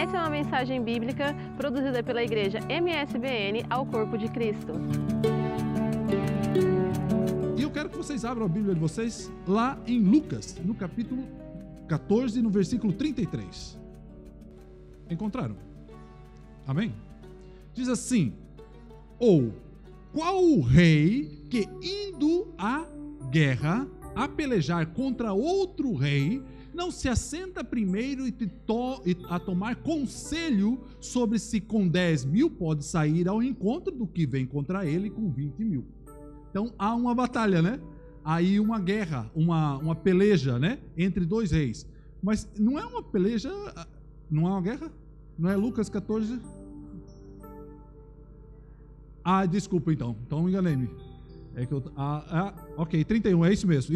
Essa é uma mensagem bíblica produzida pela igreja MSBN ao Corpo de Cristo. E eu quero que vocês abram a Bíblia de vocês lá em Lucas, no capítulo 14, no versículo 33. Encontraram? Amém? Diz assim: ou qual o rei que indo à guerra, a pelejar contra outro rei, não se assenta primeiro a tomar conselho sobre se com 10.000 pode sair ao encontro do que vem contra ele com 20.000. Então há uma batalha, né? Aí uma guerra, uma peleja, né? Entre dois reis. Mas não é uma peleja, não é uma guerra? Não é Lucas 14? Ah, desculpa então me enganei-me. É que ok, 31, é isso mesmo.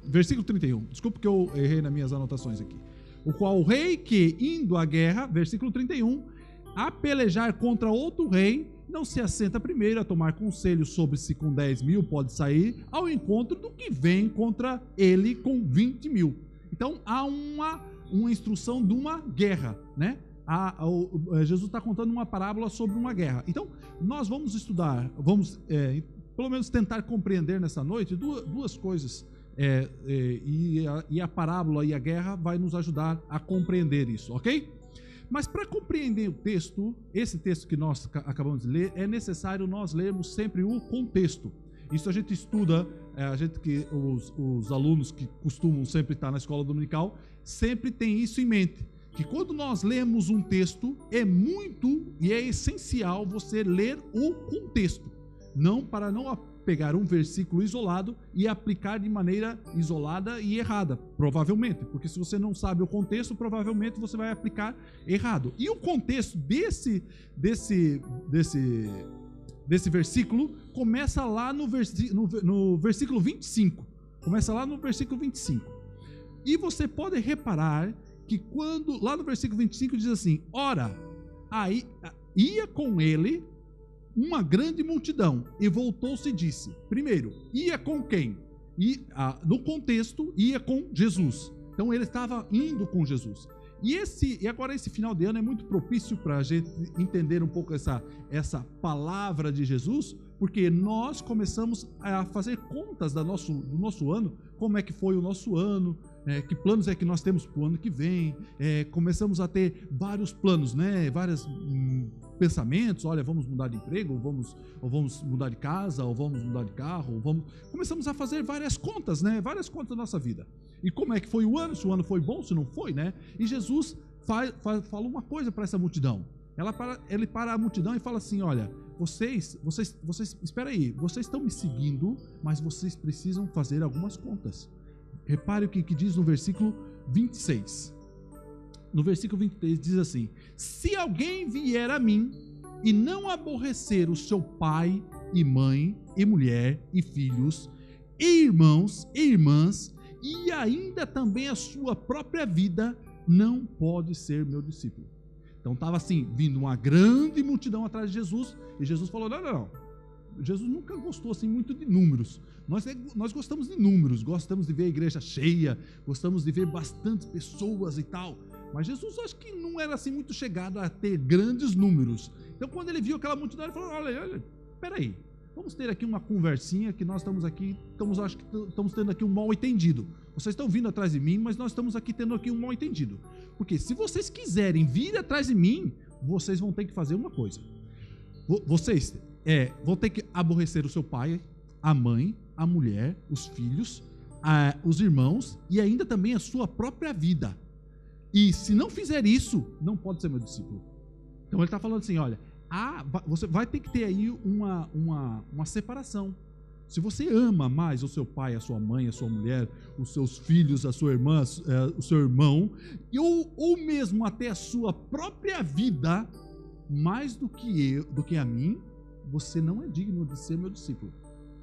Versículo 31, desculpa que eu errei nas minhas anotações aqui. O qual o rei que indo à guerra, versículo 31, a pelejar contra outro rei, não se assenta primeiro a tomar conselho sobre se com 10.000 pode sair ao encontro do que vem contra ele com 20.000. Então há uma instrução de uma guerra, né? Jesus está contando uma parábola sobre uma guerra. Então nós vamos estudar, pelo menos tentar compreender nessa noite duas coisas, e a parábola e a guerra vai nos ajudar a compreender isso, ok? Mas para compreender o texto, esse texto que nós acabamos de ler, é necessário nós lermos sempre o contexto. Isso a gente estuda, os alunos que costumam sempre estar na escola dominical, sempre tem isso em mente, que quando nós lemos um texto, é muito e é essencial você ler o contexto. Para não pegar um versículo isolado e aplicar de maneira isolada e errada, provavelmente, porque se você não sabe o contexto, provavelmente você vai aplicar errado. E o contexto desse versículo começa lá no versículo 25. Começa lá no versículo 25. E você pode reparar que quando, lá no versículo 25 diz assim: ora, aí ia com ele uma grande multidão, e voltou-se e disse, primeiro, ia com quem? No contexto, ia com Jesus. Então ele estava indo com Jesus. E agora esse final de ano é muito propício para a gente entender um pouco essa palavra de Jesus, porque nós começamos a fazer contas do nosso ano, como é que foi o nosso ano, que planos é que nós temos para o ano que vem, começamos a ter vários planos, né? Vários pensamentos, olha, vamos mudar de emprego, ou vamos mudar de casa, ou vamos mudar de carro, começamos a fazer várias contas, né? Várias contas da nossa vida. E como é que foi o ano, se o ano foi bom, se não foi, né? E Jesus falou uma coisa para essa multidão. Ele para a multidão e fala assim: olha, vocês, espera aí, vocês estão me seguindo, mas vocês precisam fazer algumas contas. Repare o que diz no versículo 26. No versículo 23 diz assim: se alguém vier a mim e não aborrecer o seu pai e mãe e mulher e filhos e irmãos e irmãs e ainda também a sua própria vida, não pode ser meu discípulo. Então estava assim, vindo uma grande multidão atrás de Jesus, e Jesus falou: não. Jesus nunca gostou assim muito de números. Nós gostamos de números, gostamos de ver a igreja cheia, gostamos de ver bastantes pessoas e tal. Mas Jesus acho que não era assim muito chegado a ter grandes números. Então quando ele viu aquela multidão, ele falou: olha, peraí, vamos ter aqui uma conversinha, que nós acho que estamos tendo aqui um mal entendido. Vocês estão vindo atrás de mim, mas nós estamos aqui tendo aqui um mal entendido. Porque se vocês quiserem vir atrás de mim, vocês vão ter que fazer uma coisa. Vocês vão ter que aborrecer o seu pai, a mãe, a mulher, os filhos, os irmãos e ainda também a sua própria vida. E se não fizer isso, não pode ser meu discípulo. Então ele está falando assim: olha, você vai ter que ter aí uma separação. Se você ama mais o seu pai, a sua mãe, a sua mulher, os seus filhos, a sua irmã, o seu irmão, ou mesmo até a sua própria vida, mais do que a mim, você não é digno de ser meu discípulo,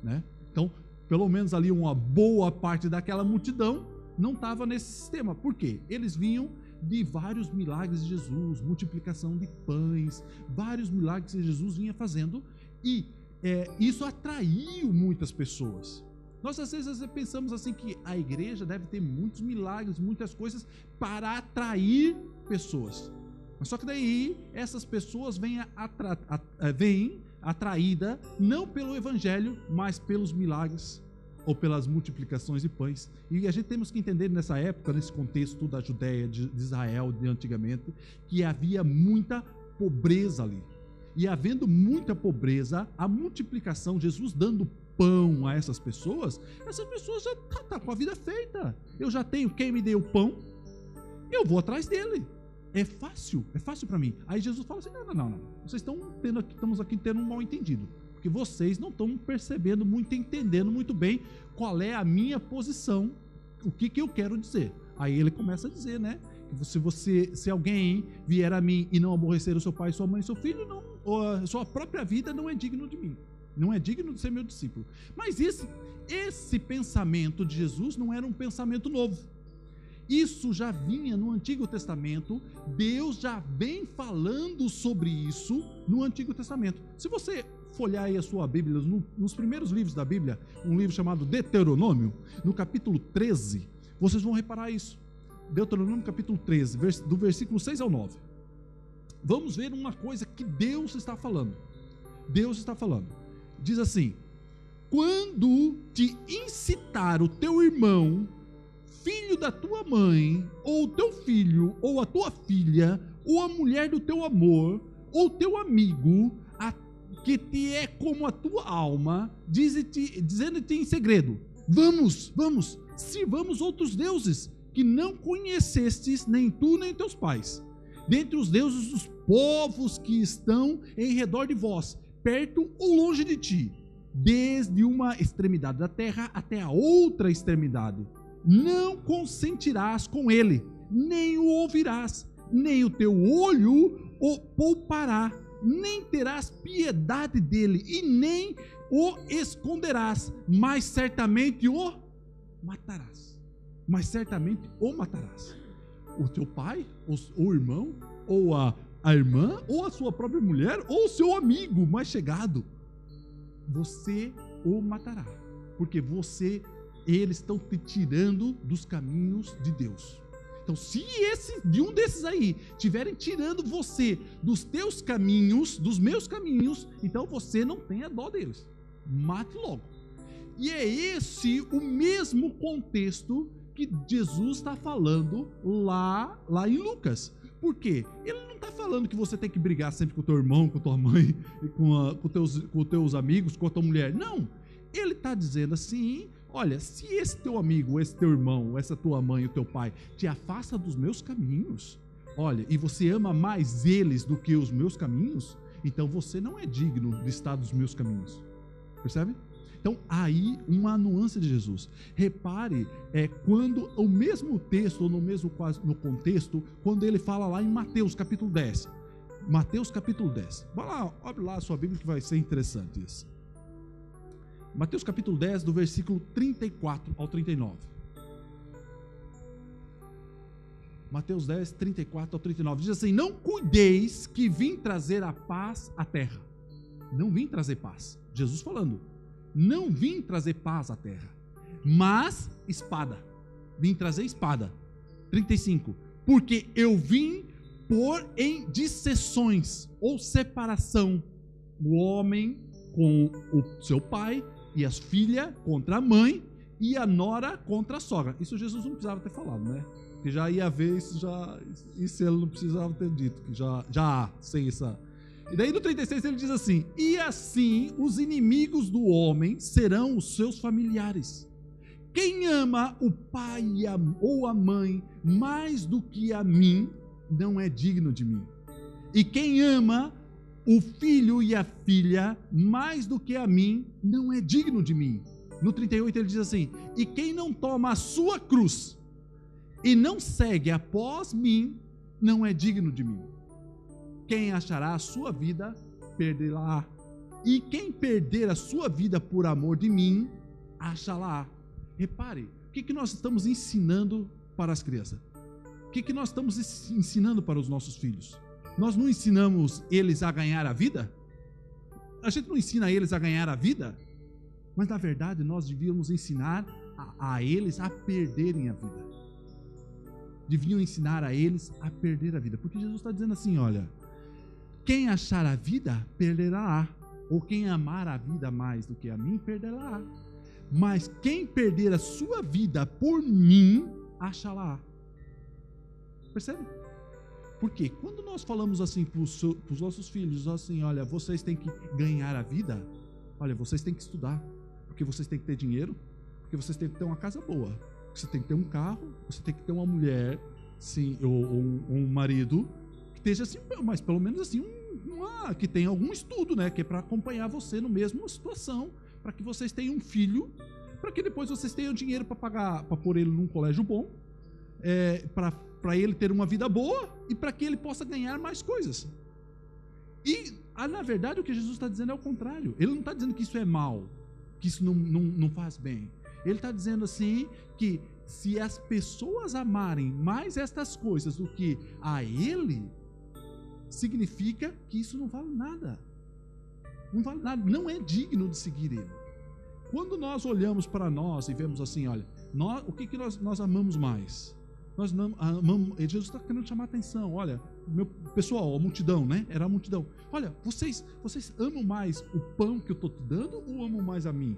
né? Então, pelo menos ali uma boa parte daquela multidão não estava nesse sistema. Por quê? Eles vinham de vários milagres de Jesus, multiplicação de pães, vários milagres que Jesus vinha fazendo, e isso atraiu muitas pessoas. Nós às vezes pensamos assim que a igreja deve ter muitos milagres, muitas coisas para atrair pessoas. Mas só que daí essas pessoas vêm atraídas não pelo evangelho, mas pelos milagres ou pelas multiplicações de pães. E a gente temos que entender nessa época, nesse contexto da Judéia, de Israel de antigamente, que havia muita pobreza ali. E havendo muita pobreza, a multiplicação, Jesus dando pão a essas pessoas já tá com a vida feita. Eu já tenho quem me deu o pão, eu vou atrás dele. É fácil para mim. Aí Jesus fala assim: não. Vocês estamos aqui tendo um mal entendido. Porque vocês não estão percebendo muito, entendendo muito bem qual é a minha posição, o que eu quero dizer. Aí ele começa a dizer, né? Que se alguém vier a mim e não aborrecer o seu pai, sua mãe e seu filho, sua própria vida não é digno de mim. Não é digno de ser meu discípulo. Mas esse pensamento de Jesus não era um pensamento novo. Isso já vinha no Antigo Testamento. Deus já vem falando sobre isso no Antigo Testamento. Se você folhear aí a sua Bíblia, nos primeiros livros da Bíblia, um livro chamado Deuteronômio, no capítulo 13, vocês vão reparar isso. Deuteronômio capítulo 13, do versículo 6 ao 9. Vamos ver uma coisa que Deus está falando. Deus está falando. Diz assim: quando te incitar o teu irmão, filho da tua mãe, ou o teu filho, ou a tua filha, ou a mulher do teu amor, ou teu amigo, que te é como a tua alma, dizendo-te em segredo: vamos, sirvamos outros deuses, que não conhecestes, nem tu, nem teus pais, dentre os deuses dos povos que estão em redor de vós, perto ou longe de ti, desde uma extremidade da terra até a outra extremidade. Não consentirás com ele, nem o ouvirás, nem o teu olho o poupará, nem terás piedade dele, e nem o esconderás, mas certamente o matarás. O teu pai, o irmão, ou a irmã, ou a sua própria mulher, ou o seu amigo mais chegado, você o matará, porque eles estão te tirando dos caminhos de Deus. Então, se de um desses aí estiverem tirando você dos teus caminhos, dos meus caminhos, então você não tenha dó deles. Mate logo. E é esse o mesmo contexto que Jesus está falando lá em Lucas. Por quê? Ele não está falando que você tem que brigar sempre com o teu irmão, com a tua mãe, com os teus amigos, com a tua mulher. Não. Ele está dizendo assim: olha, se esse teu amigo, esse teu irmão, essa tua mãe, o teu pai, te afasta dos meus caminhos, olha, e você ama mais eles do que os meus caminhos, então você não é digno de estar dos meus caminhos. Percebe? Então, aí uma nuance de Jesus. Repare, quando o mesmo texto, ou no contexto, quando ele fala lá em Mateus capítulo 10. Mateus capítulo 10. Vai lá, abre lá a sua Bíblia que vai ser interessante isso. Mateus capítulo 10, do versículo 34 ao 39. Mateus 10, 34 ao 39. Diz assim: não cuideis que vim trazer a paz à terra. Não vim trazer paz. Jesus falando: não vim trazer paz à terra, mas espada. Vim trazer espada. 35. Porque eu vim pôr em disseções, ou separação, o homem com o seu pai, e as filhas contra a mãe, e a nora contra a sogra. Isso Jesus não precisava ter falado, né? Que já ia ver isso ele não precisava ter dito, que já há, sem essa. E daí no 36 ele diz assim: e assim os inimigos do homem serão os seus familiares. Quem ama o pai ou a mãe mais do que a mim, não é digno de mim. E quem ama o filho e a filha mais do que a mim, não é digno de mim. No 38 ele diz assim: e quem não toma a sua cruz e não segue após mim, não é digno de mim. Quem achará a sua vida, perderá. E quem perder a sua vida por amor de mim, achará. Repare, o que nós estamos ensinando para as crianças? O que nós estamos ensinando para os nossos filhos? Nós não ensinamos eles a ganhar a vida? A gente não ensina eles a ganhar a vida? Mas na verdade nós devíamos ensinar a eles a perderem a vida. deviam ensinar a eles a perder a vida. Porque Jesus está dizendo assim, olha, quem achar a vida, perderá. Ou quem amar a vida mais do que a mim, perderá. Mas quem perder a sua vida por mim, achará. Percebe? Porque quando nós falamos assim para os nossos filhos, assim, olha, vocês têm que ganhar a vida, olha, vocês têm que estudar, porque vocês têm que ter dinheiro, porque vocês têm que ter uma casa boa, você tem que ter um carro, você tem que ter uma mulher, sim, ou um marido, que esteja assim, mas pelo menos assim, que tenha algum estudo, né, que é para acompanhar você no mesmo situação, para que vocês tenham um filho, para que depois vocês tenham dinheiro para pagar, para pôr ele num colégio bom, para ele ter uma vida boa e para que ele possa ganhar mais coisas. E, na verdade, o que Jesus está dizendo é o contrário. Ele não está dizendo que isso é mal, que isso não faz bem. Ele está dizendo assim, que se as pessoas amarem mais estas coisas do que a ele, significa que isso não vale nada. Não vale nada, não é digno de seguir ele. Quando nós olhamos para nós e vemos assim, olha, o que nós amamos mais? Nós amamos, Jesus está querendo chamar a atenção, olha, pessoal, a multidão, né? Era a multidão. Olha, vocês amam mais o pão que eu estou te dando ou amam mais a mim?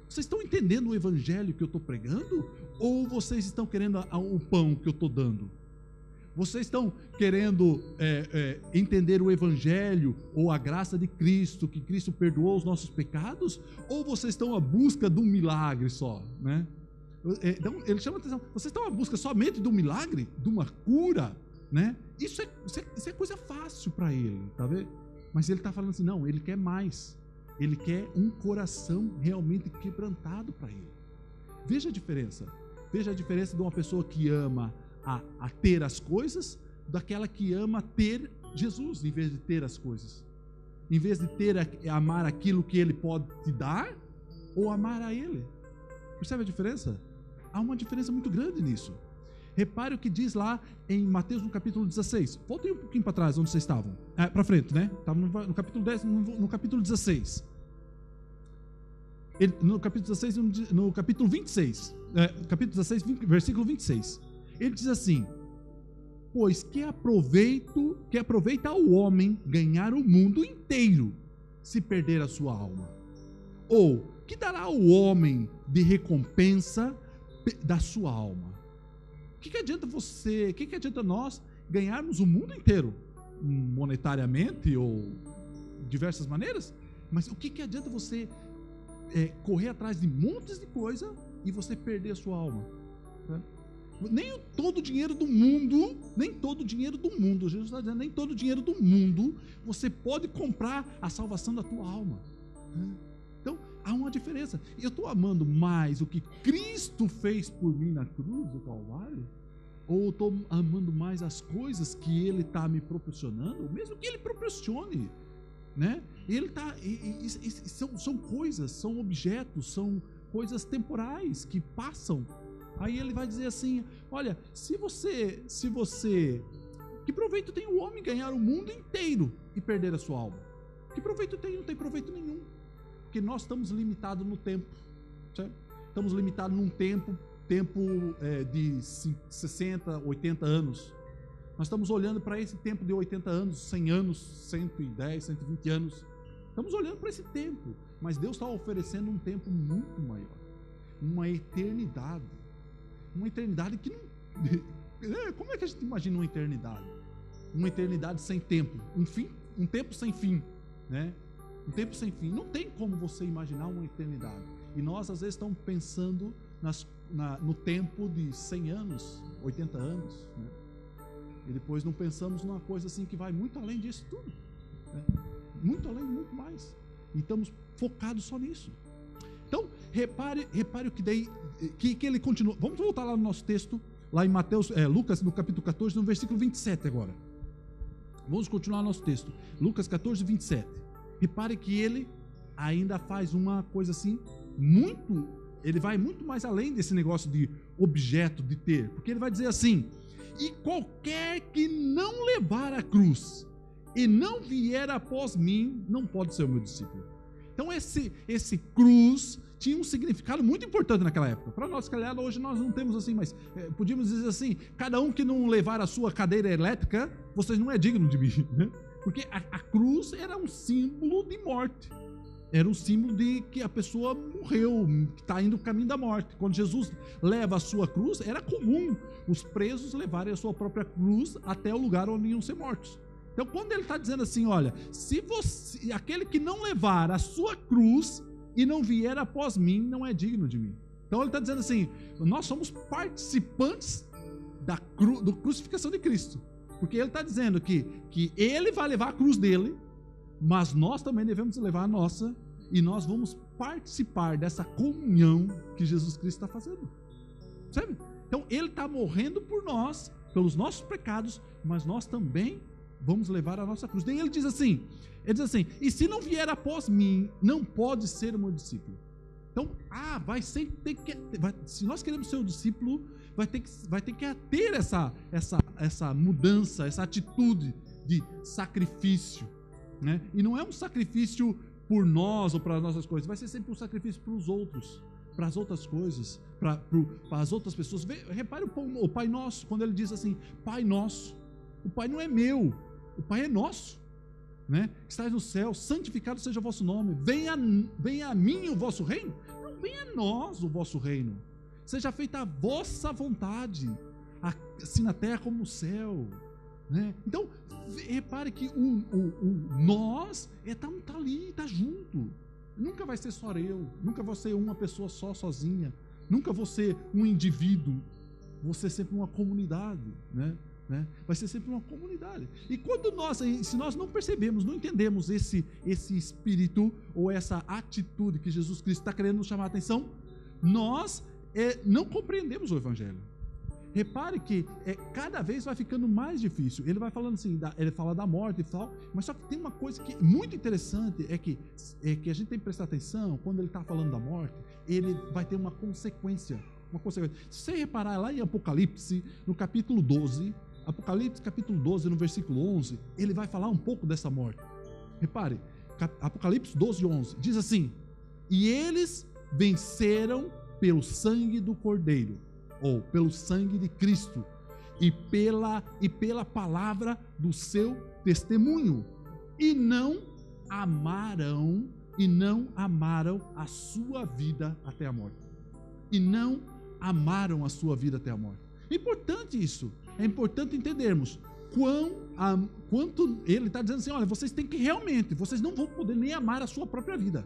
Vocês estão entendendo o evangelho que eu estou pregando? Ou vocês estão querendo o pão que eu estou dando? Vocês estão querendo entender o evangelho ou a graça de Cristo, que Cristo perdoou os nossos pecados? Ou vocês estão à busca de um milagre só, né? Então, ele chama a atenção, vocês estão à busca somente de um milagre, de uma cura, né? Isso é coisa fácil para ele, tá vendo? Mas ele está falando assim, não, ele quer mais, ele quer um coração realmente quebrantado para ele. Veja a diferença de uma pessoa que ama a ter as coisas, daquela que ama ter Jesus, em vez de ter as coisas, em vez de amar aquilo que ele pode te dar, ou amar a ele. Percebe a diferença? Há uma diferença muito grande nisso. Repare o que diz lá em Mateus no capítulo 16. Voltem um pouquinho para trás, onde vocês estavam. Para frente, né? Estavam no capítulo 10, no capítulo 16. No capítulo 16, no capítulo 26. Capítulo 16, versículo 26. Ele diz assim: pois que aproveita ao homem ganhar o mundo inteiro, se perder a sua alma? Ou que dará ao homem de recompensa da sua alma? O que adianta nós ganharmos o mundo inteiro, monetariamente ou diversas maneiras? Mas o que adianta você correr atrás de montes de coisa e você perder a sua alma? Né? Nem todo o dinheiro do mundo, Jesus está dizendo, nem todo o dinheiro do mundo você pode comprar a salvação da tua alma. Né? Então, há uma diferença. Eu estou amando mais o que Cristo fez por mim na cruz do Calvário? Ou estou amando mais as coisas que Ele está me proporcionando? Mesmo que Ele proporcione, né? São coisas, são objetos, são coisas temporais que passam. Aí Ele vai dizer assim, olha, se você que proveito tem o homem ganhar o mundo inteiro e perder a sua alma? Que proveito tem? Não tem proveito nenhum. Porque nós estamos limitados no tempo, certo? Estamos limitados num tempo de 60, 80 anos. Nós estamos olhando para esse tempo de 80 anos, 100 anos, 110, 120 anos. Estamos olhando para esse tempo, mas Deus está oferecendo um tempo muito maior, uma eternidade que não... Como é que a gente imagina uma eternidade? Uma eternidade sem tempo, um tempo sem fim, né? Um tempo sem fim. Não tem como você imaginar uma eternidade. E nós, às vezes, estamos pensando no tempo de 100 anos, 80 anos, né? E depois não pensamos numa coisa assim que vai muito além disso tudo, né? Muito além, muito mais. E estamos focados só nisso. Então, repare o que daí, que ele continua. Vamos voltar lá no nosso texto, lá em Lucas, no capítulo 14, no versículo 27 agora. Vamos continuar nosso texto. Lucas 14, 27. Repare que ele ainda faz uma coisa assim, ele vai muito mais além desse negócio de objeto, de ter, porque ele vai dizer assim: e qualquer que não levar a cruz e não vier após mim, não pode ser o meu discípulo. Então esse cruz tinha um significado muito importante naquela época. Para nós, calhar, hoje nós não temos assim, mas podíamos dizer assim, cada um que não levar a sua cadeira elétrica, vocês não é digno de mim, né? Porque a cruz era um símbolo de morte. Era um símbolo de que a pessoa morreu, que está indo no caminho da morte. Quando Jesus leva a sua cruz, era comum os presos levarem a sua própria cruz até o lugar onde iam ser mortos. Então, quando ele está dizendo assim, olha, se você, aquele que não levar a sua cruz e não vier após mim, não é digno de mim. Então, ele está dizendo assim, nós somos participantes da crucificação de Cristo. Porque ele está dizendo que ele vai levar a cruz dele, mas nós também devemos levar a nossa, e nós vamos participar dessa comunhão que Jesus Cristo está fazendo. Sabe? Então, ele está morrendo por nós, pelos nossos pecados, mas nós também vamos levar a nossa cruz. Daí ele diz assim, e se não vier após mim, não pode ser o meu discípulo. Então, se nós queremos ser um discípulo, vai ter que ter essa mudança, essa atitude de sacrifício, né? E não é um sacrifício por nós ou para as nossas coisas, vai ser sempre um sacrifício para os outros, para as outras coisas, para as outras pessoas. Repare o Pai Nosso, quando ele diz assim, Pai Nosso, o Pai não é meu, o Pai é nosso, né? Que estás no céu, santificado seja o vosso nome, venha a mim o vosso reino, não, venha a nós o vosso reino, seja feita a vossa vontade, assim na terra como no céu, né? Então, repare que o nós tá ali, tá junto. Nunca vai ser só eu, nunca vou ser uma pessoa sozinha, nunca vou ser um indivíduo, vou ser sempre uma comunidade, né? Vai ser sempre uma comunidade. E quando se nós não percebemos, não entendemos esse espírito ou essa atitude que Jesus Cristo está querendo nos chamar a atenção, nós não compreendemos o Evangelho. Repare que cada vez vai ficando mais difícil. Ele vai falando assim, ele fala da morte e tal, mas só que tem uma coisa que é muito interessante, é que a gente tem que prestar atenção, quando ele está falando da morte, ele vai ter uma consequência. Se você reparar lá em Apocalipse, no capítulo 12, Apocalipse capítulo 12, no versículo 11, ele vai falar um pouco dessa morte. Repare, Apocalipse 12, 11, diz assim, e eles venceram pelo sangue do Cordeiro, ou pelo sangue de Cristo, e pela palavra do seu testemunho, e não amaram a sua vida até a morte. Importante isso, é importante entendermos quanto ele está dizendo assim, olha, vocês têm que realmente, vocês não vão poder nem amar a sua própria vida.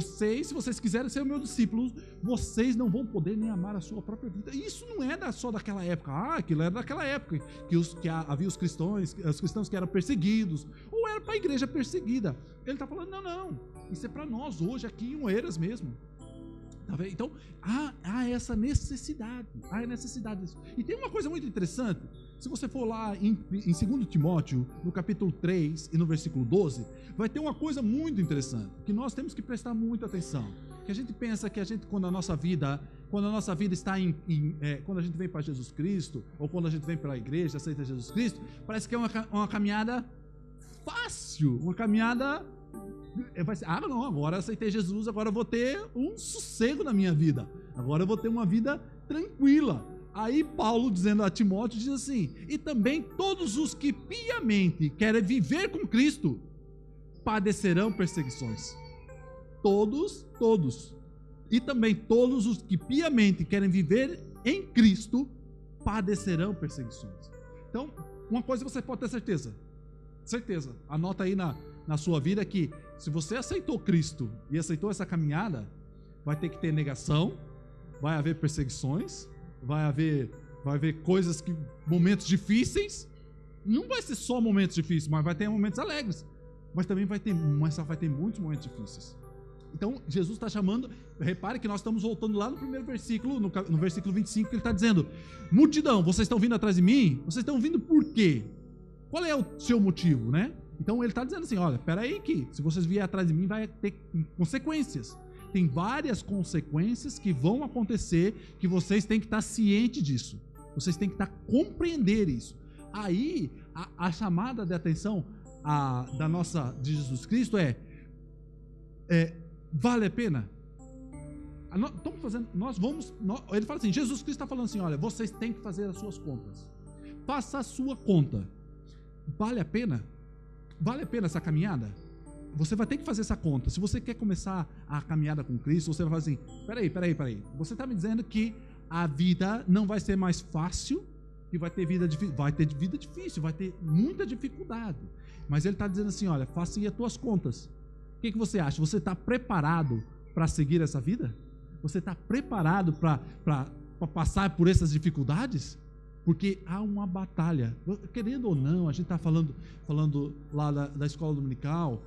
Se vocês quiserem ser meus discípulos, vocês não vão poder nem amar a sua própria vida. E isso não é só daquela época. Aquilo era daquela época que havia os cristãos que eram perseguidos, ou era para a igreja perseguida. Ele está falando, não, isso é para nós hoje aqui em Oeiras mesmo. Tá vendo? Então, há essa necessidade, disso. E tem uma coisa muito interessante, se você for lá em 2 Timóteo, no capítulo 3 e no versículo 12, vai ter uma coisa muito interessante, que nós temos que prestar muita atenção, que a gente pensa que quando a nossa vida está quando a gente vem para Jesus Cristo, ou quando a gente vem pela igreja, aceita Jesus Cristo, parece que é uma caminhada fácil, uma caminhada... vai ser, não, agora aceitei Jesus, agora eu vou ter um sossego na minha vida, agora eu vou ter uma vida tranquila. Aí Paulo, dizendo a Timóteo, diz assim, e também todos os que piamente querem viver com Cristo, padecerão perseguições. Todos, e também todos os que piamente querem viver em Cristo, padecerão perseguições. Então, uma coisa você pode ter certeza, anota aí na sua vida que se você aceitou Cristo e aceitou essa caminhada, vai ter que ter negação, vai haver perseguições, vai haver coisas momentos difíceis, não vai ser só momentos difíceis, mas vai ter momentos alegres, mas também vai ter muitos momentos difíceis. Então Jesus está chamando, repare que nós estamos voltando lá no primeiro versículo, no versículo 25, que ele está dizendo, multidão, vocês estão vindo atrás de mim? Vocês estão vindo por quê? Qual é o seu motivo, né? Então ele está dizendo assim, olha, espera aí que se vocês vierem atrás de mim vai ter consequências. Tem várias consequências que vão acontecer, que vocês têm que estar cientes disso. Vocês têm que compreender isso. Aí, a chamada de atenção de Jesus Cristo é, vale a pena? Estamos fazendo, ele fala assim, Jesus Cristo está falando assim, olha, vocês têm que fazer as suas contas. Faça a sua conta. Vale a pena? Vale a pena essa caminhada? Você vai ter que fazer essa conta. Se você quer começar a caminhada com Cristo, você vai falar assim, peraí. Você está me dizendo que a vida não vai ser mais fácil, que vai ter vida difícil, vai ter muita dificuldade. Mas ele está dizendo assim, olha, faça aí as tuas contas. O que você acha? Você está preparado para seguir essa vida? Você está preparado para passar por essas dificuldades? Porque há uma batalha, querendo ou não, a gente está falando lá da escola dominical,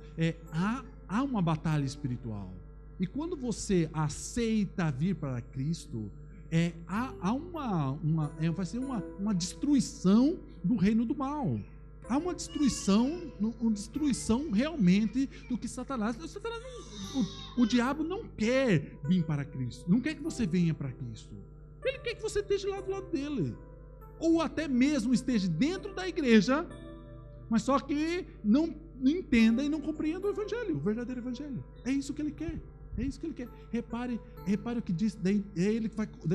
há uma batalha espiritual. E quando você aceita vir para Cristo, vai ser uma destruição do reino do mal. Há uma destruição realmente do que Satanás. O diabo não quer vir para Cristo, não quer que você venha para Cristo. Ele quer que você esteja lá do lado dele, ou até mesmo esteja dentro da igreja, mas só que não entenda e não compreenda o evangelho, o verdadeiro evangelho. É isso que ele quer. É isso que ele quer. Repare o que diz. Daí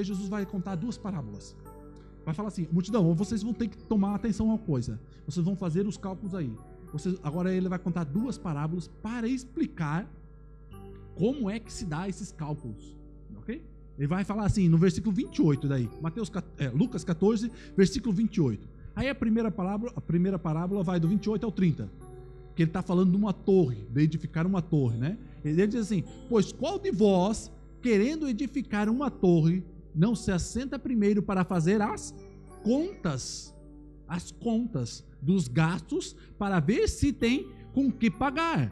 Jesus vai contar duas parábolas. Vai falar assim, multidão, vocês vão ter que tomar atenção a uma coisa. Vocês vão fazer os cálculos aí. Agora ele vai contar duas parábolas para explicar como é que se dá esses cálculos. Ok? Ele vai falar assim, no versículo 28 daí. Lucas 14, versículo 28. Aí a primeira parábola vai do 28 ao 30. Que ele está falando de uma torre, de edificar uma torre, né? Ele diz assim, pois qual de vós, querendo edificar uma torre, não se assenta primeiro para fazer as contas dos gastos, para ver se tem com que pagar,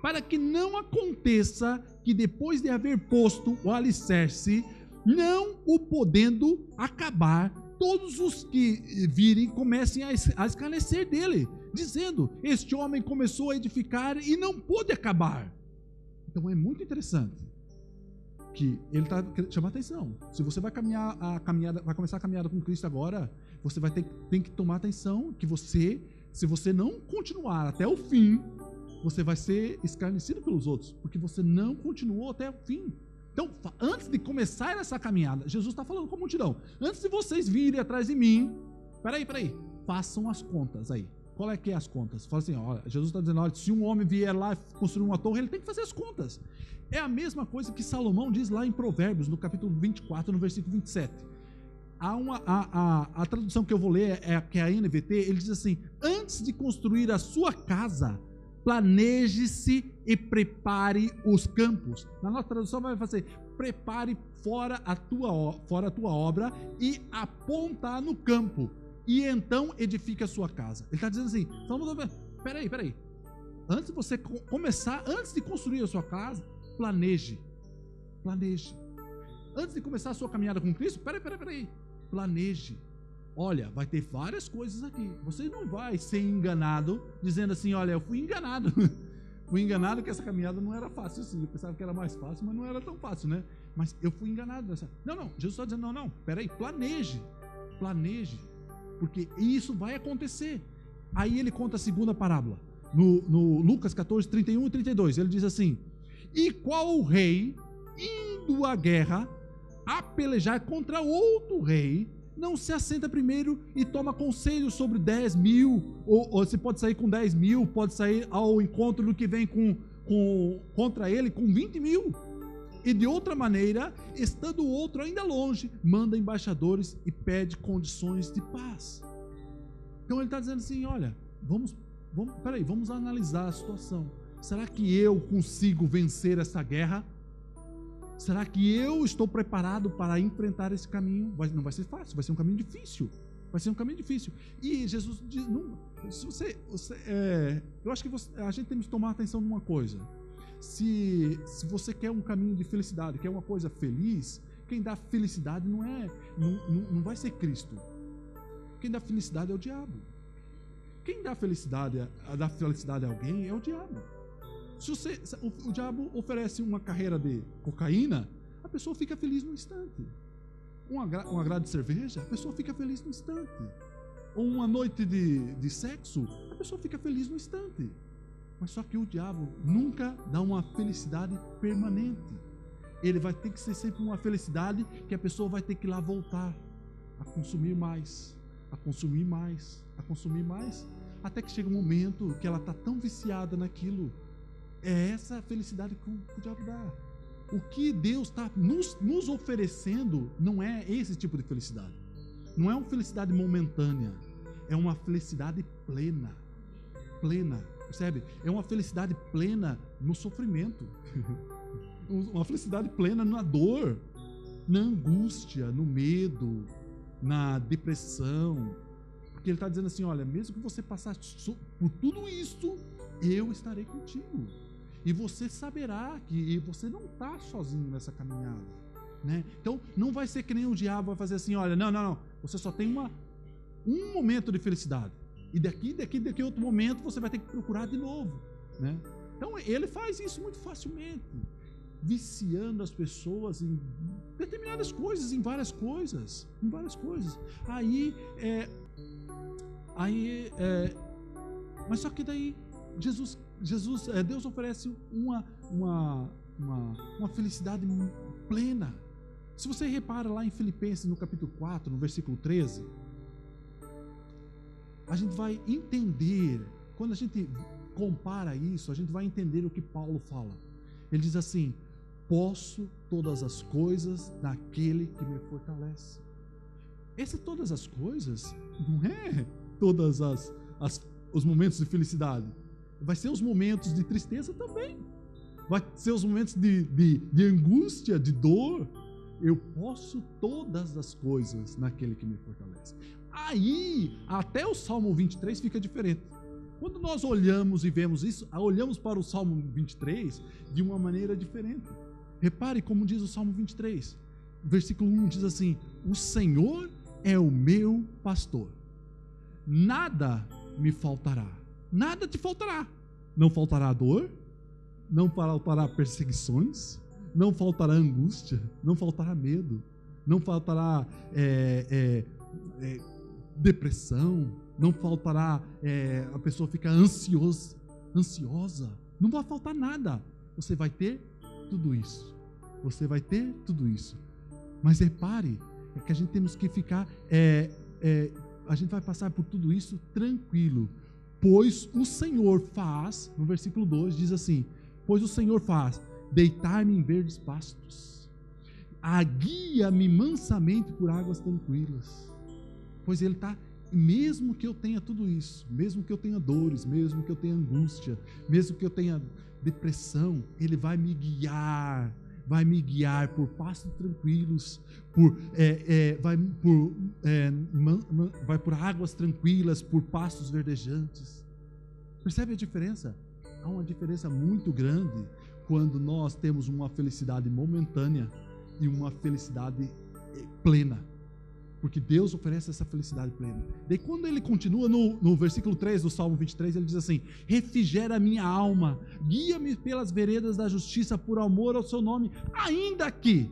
para que não aconteça que depois de haver posto o alicerce, não o podendo acabar, todos os que virem comecem a escarnecer dele, dizendo, este homem começou a edificar e não pôde acabar. Então é muito interessante que ele está querendo chamar atenção. Se você vai vai começar a caminhada com Cristo agora, você tem que tomar atenção que se você não continuar até o fim, você vai ser escarnecido pelos outros, porque você não continuou até o fim. Então, antes de começar essa caminhada, Jesus está falando com a multidão, antes de vocês virem atrás de mim, peraí, façam as contas aí. Qual é que é as contas? Fala assim, olha, Jesus está dizendo, olha, se um homem vier lá construir uma torre, ele tem que fazer as contas. É a mesma coisa que Salomão diz lá em Provérbios, no capítulo 24, no versículo 27. A tradução que eu vou ler que é a NVT, ele diz assim, antes de construir a sua casa, planeje-se e prepare os campos. Na nossa tradução vai fazer, prepare fora a tua obra e aponta no campo. E então edifique a sua casa. Ele está dizendo assim, peraí. Antes de você começar, antes de construir a sua casa, planeje. Antes de começar a sua caminhada com Cristo, peraí. Planeje. Olha, vai ter várias coisas aqui. Você não vai ser enganado, dizendo assim, olha, eu fui enganado. Fui enganado que essa caminhada não era fácil assim. Eu pensava que era mais fácil, mas não era tão fácil, né? Mas eu fui enganado nessa. Não, Jesus está dizendo, não, peraí, planeje. Porque isso vai acontecer. Aí ele conta a segunda parábola, no Lucas 14, 31 e 32, ele diz assim, e qual rei, indo à guerra, a pelejar contra outro rei, não se assenta primeiro e toma conselho sobre 10 mil, ou você pode sair com 10 mil, pode sair ao encontro do que vem contra ele com 20 mil, e de outra maneira, estando o outro ainda longe, manda embaixadores e pede condições de paz. Então ele está dizendo assim, olha, vamos analisar a situação. Será que eu consigo vencer essa guerra? Será que eu estou preparado para enfrentar esse caminho? Não vai ser fácil, vai ser um caminho difícil. E Jesus diz, eu acho que a gente tem que tomar atenção numa coisa. Se você quer um caminho de felicidade, quer uma coisa feliz, quem dá felicidade não vai ser Cristo. Quem dá felicidade é o diabo. Quem dá felicidade a alguém é o diabo. Se o diabo oferece uma carreira de cocaína, a pessoa fica feliz no instante. Um agrado de cerveja, a pessoa fica feliz no instante. Ou uma noite de sexo, a pessoa fica feliz no instante. Mas só que o diabo nunca dá uma felicidade permanente. Ele vai ter que ser sempre uma felicidade que a pessoa vai ter que ir lá voltar a consumir mais, a consumir mais, a consumir mais, até que chega um momento que ela está tão viciada naquilo. É essa felicidade que o diabo dá. O que Deus está nos oferecendo não é esse tipo de felicidade. Não é uma felicidade momentânea. É uma felicidade plena. Plena, percebe? É uma felicidade plena no sofrimento. Uma felicidade plena na dor, na angústia, no medo, na depressão. Porque ele está dizendo assim, olha, mesmo que você passar por tudo isso, eu estarei contigo. E você saberá que você não está sozinho nessa caminhada, né? Então, não vai ser que nem o diabo vai fazer assim, olha, não, você só tem um momento de felicidade. E daqui outro momento, você vai ter que procurar de novo, né? Então, ele faz isso muito facilmente, viciando as pessoas em determinadas coisas, em várias coisas. Mas só que daí, Deus oferece uma felicidade plena. Se você repara lá em Filipenses, no capítulo 4, no versículo 13, a gente vai entender, quando a gente compara isso, a gente vai entender o que Paulo fala. Ele diz assim, posso todas as coisas naquele que me fortalece. Esse todas as coisas não é todas os momentos de felicidade. Vai ser os momentos de tristeza também. Vai ser os momentos de angústia, de dor. Eu posso todas as coisas naquele que me fortalece. Aí, até o Salmo 23 fica diferente. Quando nós olhamos e vemos isso, olhamos para o Salmo 23 de uma maneira diferente. Repare como diz o Salmo 23. Versículo 1 diz assim, o Senhor é o meu pastor. Nada me faltará. Nada te faltará. Não faltará dor, não faltará perseguições, não faltará angústia, não faltará medo, não faltará depressão, não faltará a pessoa ficar ansiosa, não vai faltar nada. Você vai ter tudo isso. Você vai ter tudo isso. Mas repare, é que a gente temos que ficar, a gente vai passar por tudo isso tranquilo, pois o Senhor faz, no versículo 2 diz assim, pois o Senhor faz deitar-me em verdes pastos, guia-me mansamente por águas tranquilas. Pois Ele está, mesmo que eu tenha tudo isso, mesmo que eu tenha dores, mesmo que eu tenha angústia, mesmo que eu tenha depressão, Ele vai me guiar por pastos tranquilos, vai por águas tranquilas, por pastos verdejantes. Percebe a diferença? Há uma diferença muito grande quando nós temos uma felicidade momentânea e uma felicidade plena. Porque Deus oferece essa felicidade plena. Daí quando ele continua no versículo 3 do Salmo 23, ele diz assim, refrigera a minha alma, guia-me pelas veredas da justiça por amor ao seu nome, ainda que,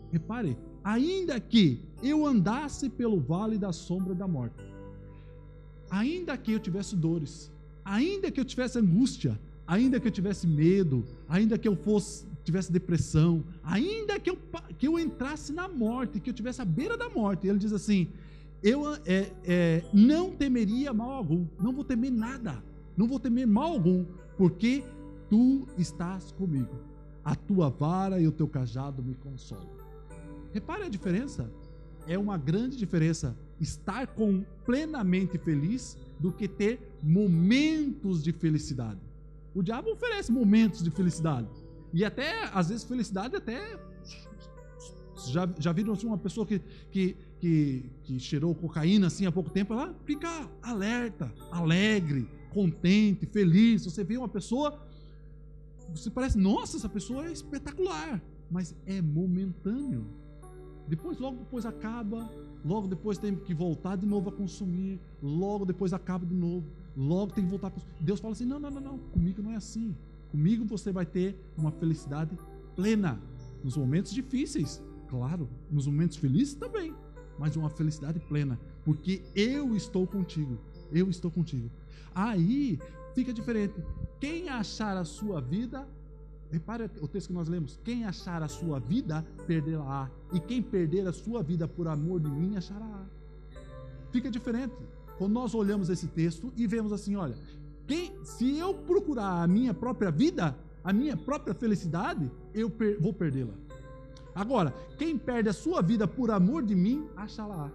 repare, ainda que eu andasse pelo vale da sombra da morte, ainda que eu tivesse dores, ainda que eu tivesse angústia, ainda que eu tivesse medo, ainda que eu tivesse depressão, ainda que eu entrasse na morte, que eu tivesse à beira da morte, ele diz assim, eu não temeria mal algum, não vou temer nada, não vou temer mal algum, porque tu estás comigo, a tua vara e o teu cajado me consolam. Repare a diferença, é uma grande diferença estar plenamente feliz do que ter momentos de felicidade. O diabo oferece momentos de felicidade. E até, às vezes, felicidade até... Já viram assim, uma pessoa que cheirou cocaína assim há pouco tempo, ela fica alerta, alegre, contente, feliz. Você vê uma pessoa, você parece, nossa, essa pessoa é espetacular. Mas é momentâneo. Logo depois acaba, logo depois tem que voltar de novo a consumir, logo depois acaba de novo, logo tem que voltar a consumir. Deus fala assim, não, comigo não é assim. Comigo você vai ter uma felicidade plena, nos momentos difíceis, claro, nos momentos felizes também, mas uma felicidade plena, porque eu estou contigo, Aí fica diferente. Quem achar a sua vida, repare o texto que nós lemos, quem achar a sua vida, perderá, e quem perder a sua vida por amor de mim, achará. Fica diferente quando nós olhamos esse texto e vemos assim, olha, se eu procurar a minha própria vida, a minha própria felicidade, eu vou perdê-la. Agora, quem perde a sua vida por amor de mim, achará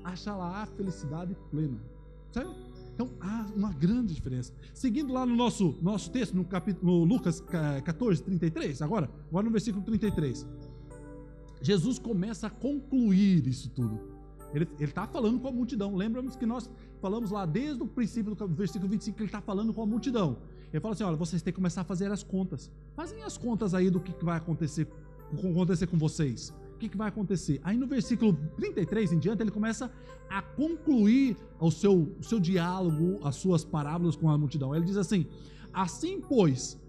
a felicidade plena. Certo? Então, há uma grande diferença. Seguindo lá no nosso texto, no Lucas 14, 33, agora no versículo 33, Jesus começa a concluir isso tudo. Ele está falando com a multidão. Lembramos que nós falamos lá desde o princípio do versículo 25 que ele está falando com a multidão. Ele fala assim, olha, vocês têm que começar a fazer as contas. Fazem as contas aí do que vai acontecer com vocês. O que vai acontecer? Aí no versículo 33 em diante, ele começa a concluir o seu diálogo, as suas parábolas com a multidão. Ele diz assim, assim pois,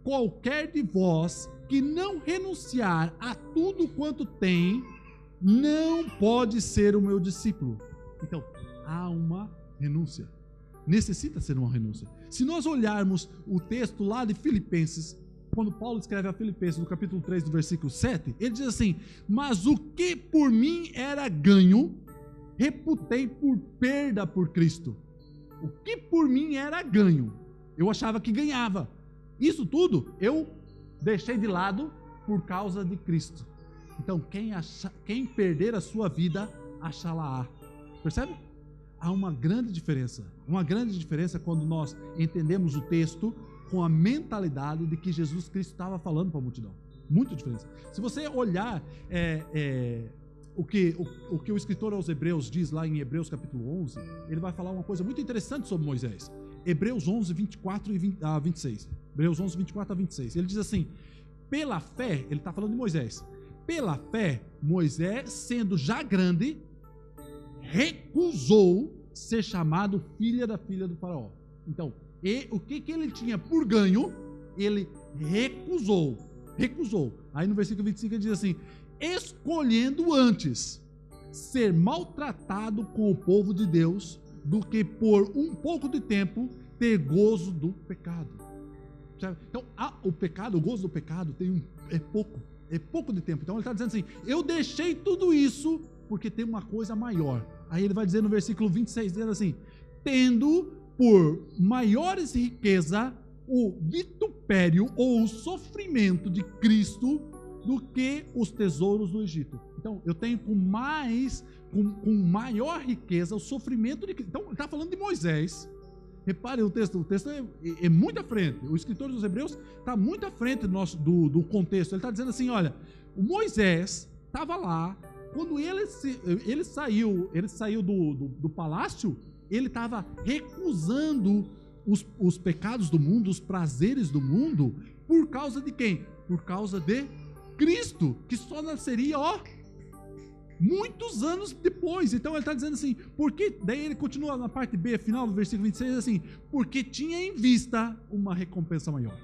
qualquer de vós que não renunciar a tudo quanto tem, não pode ser o meu discípulo. Então, há uma renúncia. Necessita ser uma renúncia. Se nós olharmos o texto lá de Filipenses, quando Paulo escreve a Filipenses, no capítulo 3, do versículo 7, ele diz assim, mas o que por mim era ganho, reputei por perda por Cristo. O que por mim era ganho, eu achava que ganhava. Isso tudo eu deixei de lado por causa de Cristo. Então, quem perder a sua vida, achá-la-á. Percebe? Há uma grande diferença quando nós entendemos o texto com a mentalidade de que Jesus Cristo estava falando para a multidão. Muita diferença. Se você olhar o que o escritor aos Hebreus diz lá em Hebreus capítulo 11, ele vai falar uma coisa muito interessante sobre Moisés. Hebreus 11, 24 a 26. Hebreus 11, 24 a 26. Ele diz assim, pela fé, ele está falando de Moisés, pela fé, Moisés, sendo já grande, recusou ser chamado filho da filha do faraó. Então, o que ele tinha por ganho, ele recusou. Aí no versículo 25 ele diz assim, escolhendo antes ser maltratado com o povo de Deus, do que por um pouco de tempo ter gozo do pecado. Então, o pecado, o gozo do pecado é pouco de tempo. Então ele está dizendo assim, eu deixei tudo isso porque tem uma coisa maior. Aí ele vai dizer no versículo 26, dizendo assim, tendo por maiores riqueza o vitupério ou o sofrimento de Cristo do que os tesouros do Egito. Então eu tenho com maior riqueza o sofrimento de Cristo. Então ele está falando de Moisés. Reparem o texto é muito à frente. O escritor dos Hebreus está muito à frente do contexto. Ele está dizendo assim, olha, o Moisés estava lá, quando ele saiu do palácio, ele estava recusando os pecados do mundo, os prazeres do mundo, por causa de quem? Por causa de Cristo, que só nasceria, muitos anos depois. Então ele está dizendo assim, porque, daí ele continua na parte B, final do versículo 26, assim, porque tinha em vista uma recompensa maior.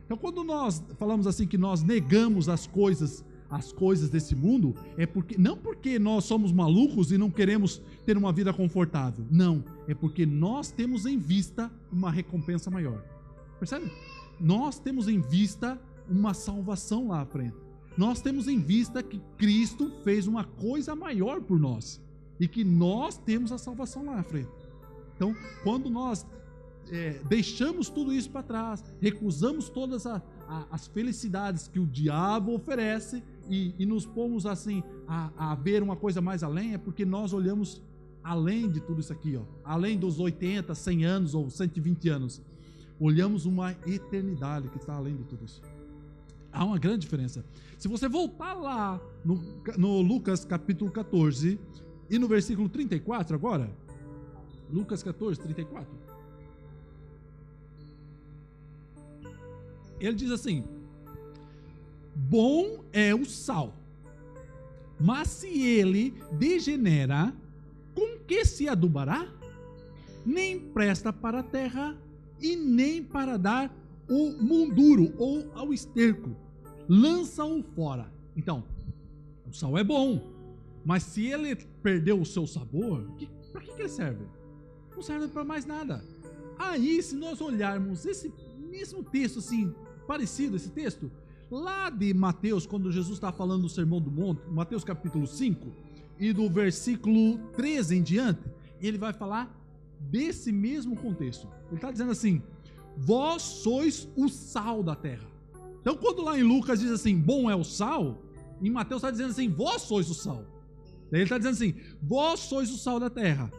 Então quando nós falamos assim que nós negamos as coisas desse mundo, não porque nós somos malucos e não queremos ter uma vida confortável, não, é porque nós temos em vista uma recompensa maior. Percebe? Nós temos em vista uma salvação lá à frente. Nós temos em vista que Cristo fez uma coisa maior por nós e que nós temos a salvação lá à frente. Então, quando nós deixamos tudo isso para trás, recusamos todas as felicidades que o diabo oferece e nos pomos assim a ver uma coisa mais além, é porque nós olhamos além de tudo isso aqui, além dos 80, 100 anos ou 120 anos, olhamos uma eternidade que está além de tudo isso. Há uma grande diferença. Se você voltar lá no Lucas capítulo 14 e no versículo 34 agora, Lucas 14, 34, ele diz assim, bom é o sal, mas se ele degenera, com que se adubará? Nem presta para a terra e nem para dar o monturo ou ao esterco, lança-o fora. Então, o sal é bom, mas se ele perdeu o seu sabor, Para que ele serve? Não serve para mais nada. Aí, se nós olharmos esse mesmo texto, assim, parecido esse texto, lá de Mateus, quando Jesus está falando do Sermão do Monte, Mateus capítulo 5, e do versículo 13 em diante, ele vai falar desse mesmo contexto. Ele está dizendo assim: vós sois o sal da terra. Então, quando lá em Lucas diz assim, bom é o sal, em Mateus está dizendo assim, vós sois o sal. Daí ele está dizendo assim, vós sois o sal da terra.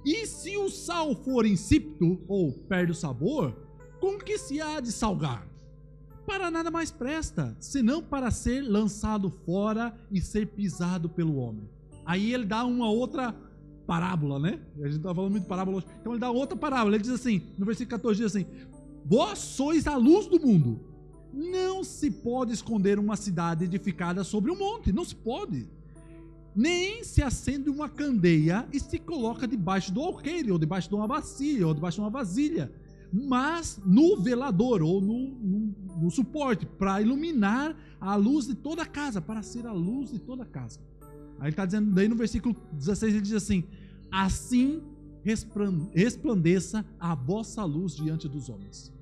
E se o sal for insípido, ou perde o sabor, com que se há de salgar? Para nada mais presta, senão para ser lançado fora e ser pisado pelo homem. Aí ele dá uma outra parábola, né? A gente está falando muito de parábola hoje. Então ele dá outra parábola. Ele diz assim, no versículo 14, diz assim, vós sois a luz do mundo. Não se pode esconder uma cidade edificada sobre um monte. Não se pode. Nem se acende uma candeia e se coloca debaixo do alqueire, ou debaixo de uma bacia, ou debaixo de uma vasilha, mas no velador, ou no suporte, para iluminar a luz de toda a casa, para ser a luz de toda a casa. Aí ele está dizendo, daí no versículo 16 ele diz assim, assim resplandeça a vossa luz diante dos homens,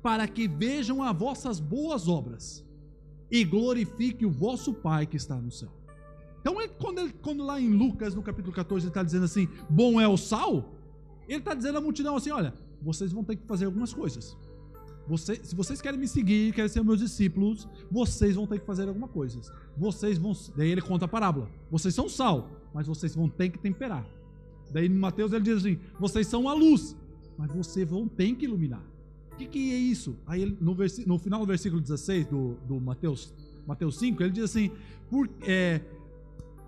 para que vejam as vossas boas obras e glorifique o vosso Pai que está no céu. Então, quando lá em Lucas, no capítulo 14, ele está dizendo assim, bom é o sal, ele está dizendo à multidão assim, olha, vocês vão ter que fazer algumas coisas. Se vocês querem me seguir, querem ser meus discípulos, vocês vão ter que fazer algumas coisas. Daí ele conta a parábola, vocês são sal, mas vocês vão ter que temperar. Daí em Mateus ele diz assim, vocês são a luz, mas vocês vão ter que iluminar. O que é isso? Aí ele, no final do versículo 16 do Mateus 5, ele diz assim,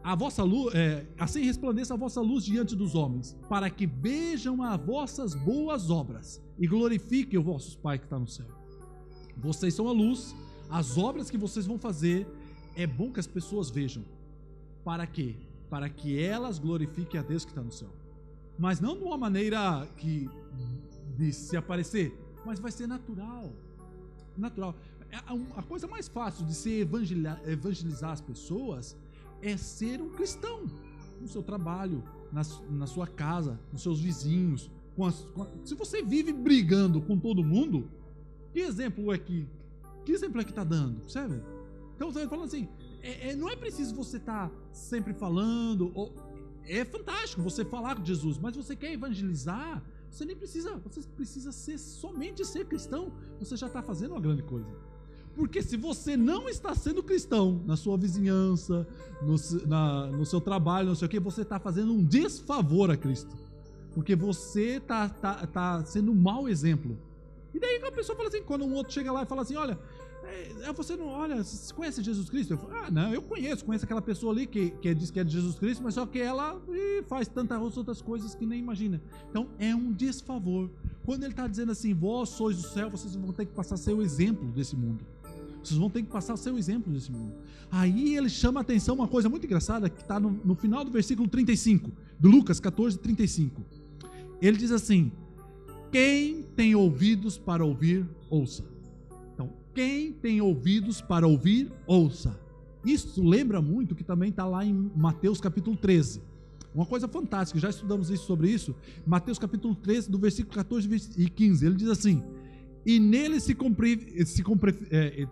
a vossa luz, assim resplandeça a vossa luz diante dos homens, para que vejam as vossas boas obras e glorifiquem o vosso Pai que está no céu. Vocês são a luz, as obras que vocês vão fazer, é bom que as pessoas vejam. Para quê? Para que elas glorifiquem a Deus que está no céu. Mas não de uma maneira de se aparecer, mas vai ser natural. Natural. A coisa mais fácil de se evangelizar as pessoas é ser um cristão, no seu trabalho, na sua casa, nos seus vizinhos. Se você vive brigando com todo mundo, que exemplo é que está dando, percebe? Então você falando assim, não é preciso você estar sempre falando, é fantástico você falar com Jesus, mas você quer evangelizar, você precisa somente ser cristão, você já está fazendo uma grande coisa. Porque se você não está sendo cristão na sua vizinhança, no seu trabalho, não sei o que, você está fazendo um desfavor a Cristo. Porque você está sendo um mau exemplo. E daí a pessoa fala assim, quando um outro chega lá e fala assim, olha, você conhece Jesus Cristo? Eu falo, não, eu conheço aquela pessoa ali que diz que é de Jesus Cristo, mas só que ela faz tantas outras coisas que nem imagina. Então é um desfavor. Quando ele está dizendo assim, vós sois do céu, vocês vão ter que passar a ser o exemplo desse mundo. Vocês vão ter que passar a ser o exemplo desse mundo. Aí ele chama a atenção uma coisa muito engraçada, que está no final do versículo 35, do Lucas 14, 35. Ele diz assim, quem tem ouvidos para ouvir, ouça. Então, quem tem ouvidos para ouvir, ouça. Isso lembra muito que também está lá em Mateus capítulo 13. Uma coisa fantástica, já estudamos sobre isso. Mateus capítulo 13, do versículo 14 e 15, ele diz assim, e nele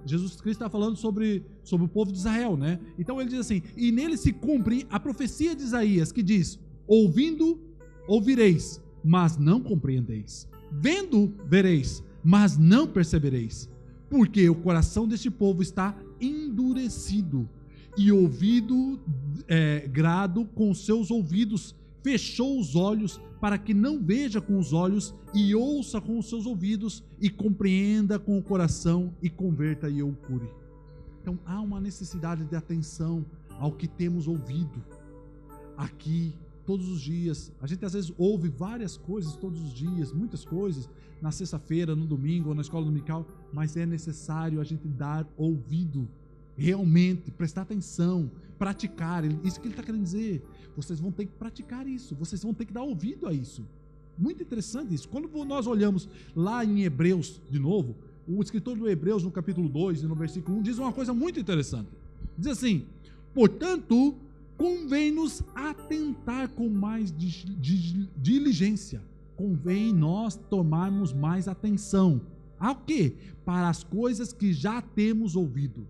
Jesus Cristo está falando sobre o povo de Israel, né? Então ele diz assim, e nele se cumpre a profecia de Isaías, que diz, ouvindo, ouvireis, mas não compreendeis. Vendo, vereis, mas não percebereis. Porque o coração deste povo está endurecido, e ouvido grado com seus ouvidos, fechou os olhos, para que não veja com os olhos, e ouça com os seus ouvidos, e compreenda com o coração, e converta e eu o cure. Então há uma necessidade de atenção ao que temos ouvido aqui todos os dias. A gente às vezes ouve várias coisas todos os dias, muitas coisas, na sexta-feira, no domingo ou na escola dominical, mas é necessário a gente dar ouvido, realmente, prestar atenção, praticar. Isso que ele está querendo dizer. Vocês vão ter que praticar isso, vocês vão ter que dar ouvido a isso. Muito interessante isso. Quando nós olhamos lá em Hebreus, de novo, o escritor do Hebreus, no capítulo 2 e no versículo 1, diz uma coisa muito interessante. Diz assim, portanto, convém-nos atentar com mais diligência. Convém nós tomarmos mais atenção. Ao quê? Para as coisas que já temos ouvido.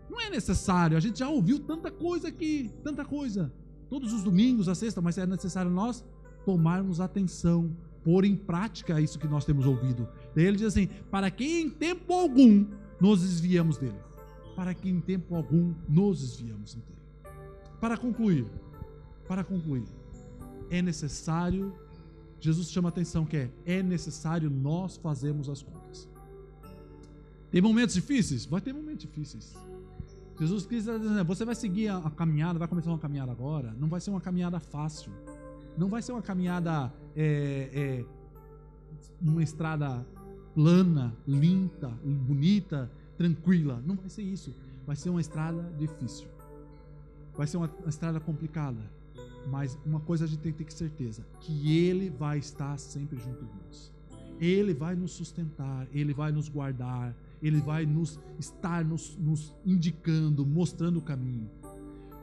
Não é necessário, a gente já ouviu tanta coisa aqui, tanta coisa. Todos os domingos, a sexta, mas é necessário nós tomarmos atenção, pôr em prática isso que nós temos ouvido. Daí ele diz assim, para que em tempo algum nos desviamos dele. Para que em tempo algum nos desviamos dele. Para concluir, é necessário, Jesus chama a atenção que é necessário nós fazermos as contas. Tem momentos difíceis? Vai ter momentos difíceis. Jesus Cristo está dizendo, você vai seguir a caminhada, vai começar uma caminhada agora, não vai ser uma caminhada fácil, não vai ser uma caminhada, uma estrada plana, limpa, bonita, tranquila, não vai ser isso, vai ser uma estrada difícil, vai ser uma estrada complicada, mas uma coisa a gente tem que ter certeza, que Ele vai estar sempre junto de nós, Ele vai nos sustentar, Ele vai nos guardar, Ele vai nos indicando, mostrando o caminho.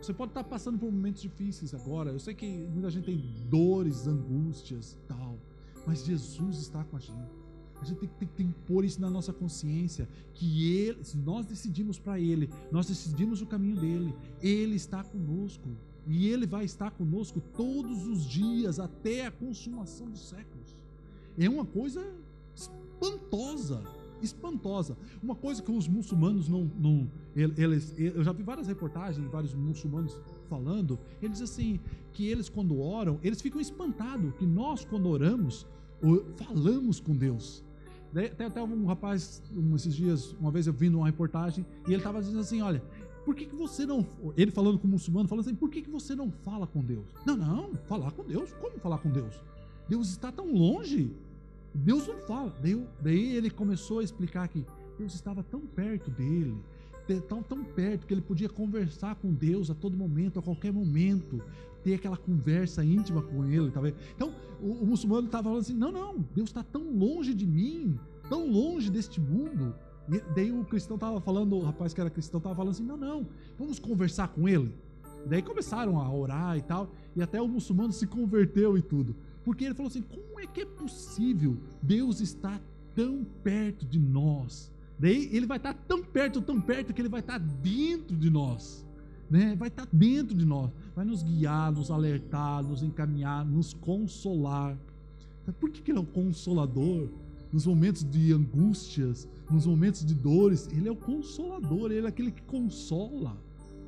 Você pode estar passando por momentos difíceis agora, eu sei que muita gente tem dores, angústias e tal, mas Jesus está com a gente. A gente tem que pôr isso na nossa consciência, que Ele, se nós decidimos para Ele, nós decidimos o caminho dEle, Ele está conosco, e Ele vai estar conosco todos os dias, até a consumação dos séculos. É uma coisa espantosa, uma coisa que os muçulmanos eu já vi várias reportagens, vários muçulmanos falando, eles dizem assim, que eles quando oram, eles ficam espantados, que nós quando oramos, falamos com Deus. Tem até um rapaz, esses dias, uma vez eu vi numa reportagem, e ele estava dizendo assim, olha, por que você não, ele falando com o muçulmano, falando assim, por que você não fala com Deus? Não, falar com Deus, como falar com Deus? Deus está tão longe, Deus não fala. Daí ele começou a explicar que Deus estava tão perto dele, tão perto que ele podia conversar com Deus a todo momento, a qualquer momento, ter aquela conversa íntima com ele, tá vendo? Então o muçulmano estava falando assim, não, Deus está tão longe de mim, tão longe deste mundo. E daí o cristão estava falando, o rapaz que era cristão estava falando assim, não, vamos conversar com ele. Daí começaram a orar e tal, e até o muçulmano se converteu e tudo, porque ele falou assim, como é que é possível Deus estar tão perto de nós? Daí ele vai estar tão perto que ele vai estar dentro de nós, né? Vai estar dentro de nós, vai nos guiar, nos alertar, nos encaminhar, nos consolar. Por que ele é o consolador? Nos momentos de angústias, nos momentos de dores, ele é o consolador, ele é aquele que consola,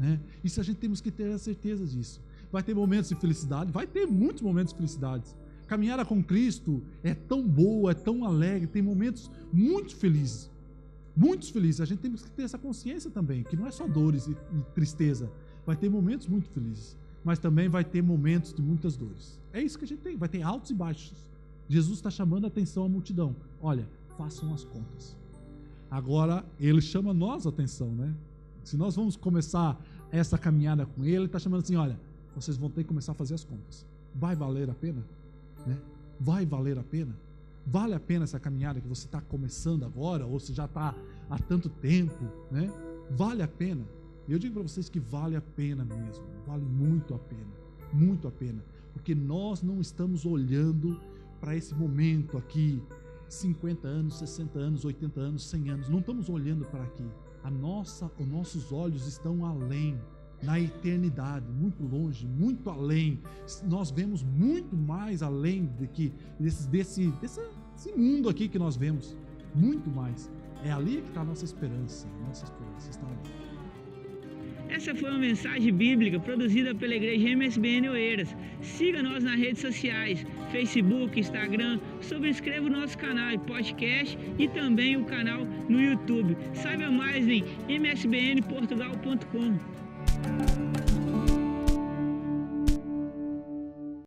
né? Isso a gente temos que ter a certeza disso. Vai ter momentos de felicidade, vai ter muitos momentos de felicidade. Caminhar com Cristo é tão boa, é tão alegre, tem momentos muito felizes. Muitos felizes, a gente tem que ter essa consciência também, que não é só dores e tristeza, vai ter momentos muito felizes, mas também vai ter momentos de muitas dores. É isso que a gente tem, vai ter altos e baixos. Jesus está chamando a atenção à multidão, olha, façam as contas. Agora, Ele chama nós a atenção, né? Se nós vamos começar essa caminhada com Ele está chamando assim, olha, vocês vão ter que começar a fazer as contas. Vai valer a pena? Né? Vai valer a pena? Vale a pena essa caminhada que você está começando agora, ou você já está há tanto tempo, né? Vale a pena? Eu digo para vocês que vale a pena mesmo, vale muito a pena, porque nós não estamos olhando para esse momento aqui, 50 anos, 60 anos, 80 anos, 100 anos, não estamos olhando para aqui, os nossos olhos estão além, na eternidade, muito longe, muito além. Nós vemos muito mais além desse mundo aqui que nós vemos, muito mais. É ali que está a nossa esperança está ali. Essa foi uma mensagem bíblica produzida pela Igreja MSBN Oeiras. Siga nós nas redes sociais, Facebook, Instagram, subscreva o nosso canal e podcast e também o canal no YouTube. Saiba mais em msbnportugal.com.